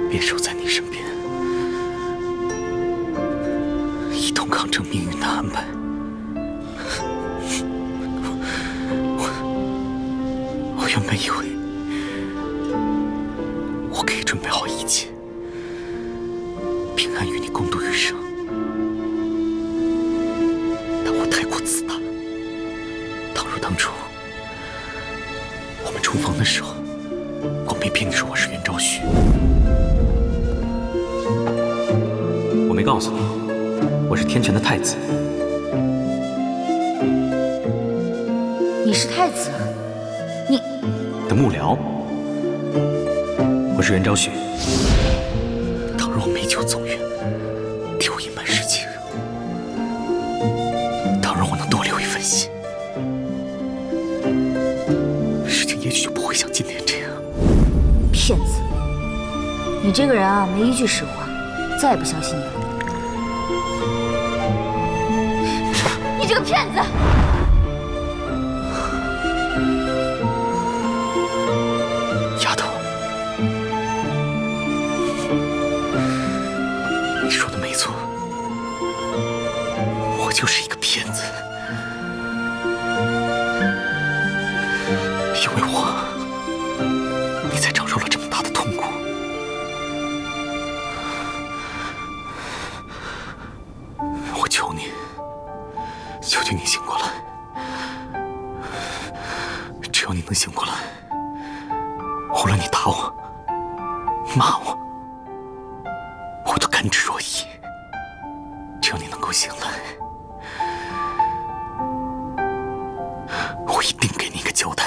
便守在你身边，一同抗争命运的安排。我原本以为我可以准备好一切，平安与你共度余生，但我太过自大。倘若当初我们重逢的时候，我没骗你说我是袁昭旭，我没告诉你，我是天辰的太子。你是太子？你的幕僚。我是袁昭旭。倘若我美酒走远，替我隐瞒实情；倘若我能多留一份心，事情也许就不会像今天这样。骗子！你这个人啊，没一句实话，再也不相信你了。你这个骗子！丫头，你说的没错，我就是一个骗子，因为你才承受了这么大的痛苦。我求你，求求你醒过来！只要你能醒过来，无论你打我、骂我，我都甘之若饴。只要你能够醒来，我一定给你一个交代。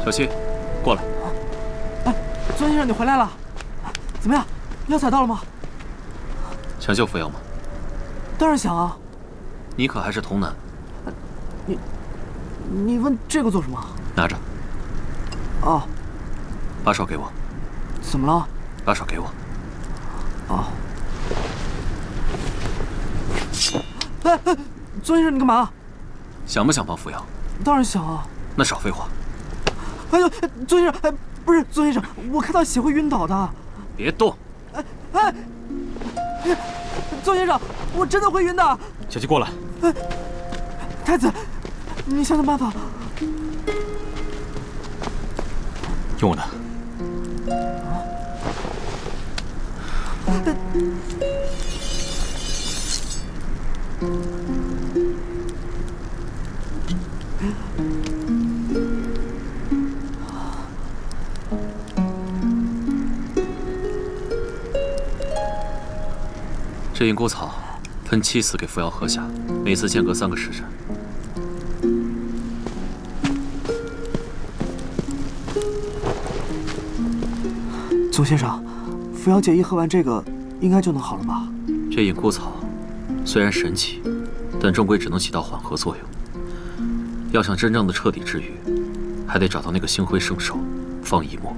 小七，过来。哎，尊先生，你回来了，怎么样？药采到了吗？想救扶摇吗？当然想啊。你可还是童男。你问这个做什么？拿着。哦。把手给我。怎么了？把手给我。哦。哎，尊先生，你干嘛？想不想帮扶摇？当然想啊。那少废话。哎呦，尊先生，哎，不是尊先生，我看到血会晕倒的。别动！哎，尊先生，我真的会晕的。小七，过来。太子，你想想办法。用我的。这银菇草喷7次给扶摇喝下，每次间隔3个时辰。宗先生，扶摇姐一喝完这个，应该就能好了吧？这银菇草虽然神奇，但终归只能起到缓和作用。要想真正的彻底治愈，还得找到那个星辉圣手方一墨。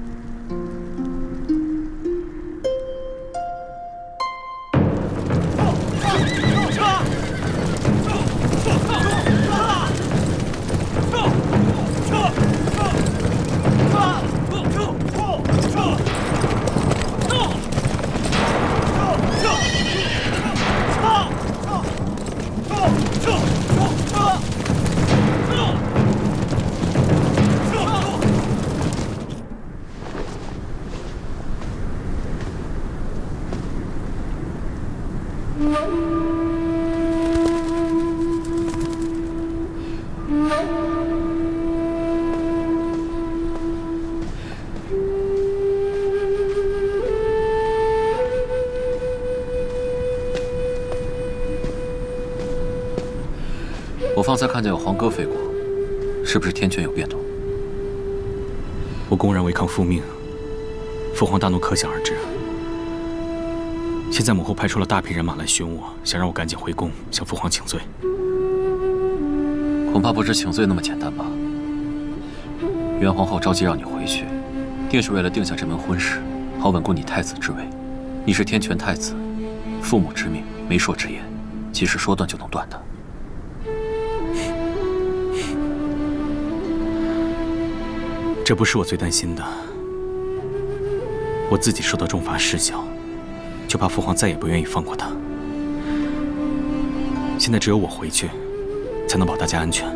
我方才看见有黄鸽飞过，是不是天权有变动？我公然违抗父命，父皇大怒可想而知。现在母后派出了大批人马来寻我，想让我赶紧回宫向父皇请罪。恐怕不止请罪那么简单吧？元皇后召集让你回去，定是为了定下这门婚事，好稳固你太子之位。你是天权太子，父母之命，媒妁之言，即使说断就能断的。这不是我最担心的，我自己受到重罚事小，就怕父皇再也不愿意放过他。现在只有我回去，才能保大家安全。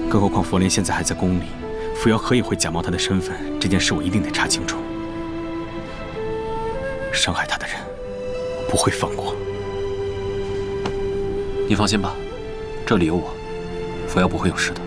更何况佛莲现在还在宫里，扶摇何以会假冒他的身份？这件事我一定得查清楚。伤害他的人，我不会放过。你放心吧，这里有我，扶摇不会有事的。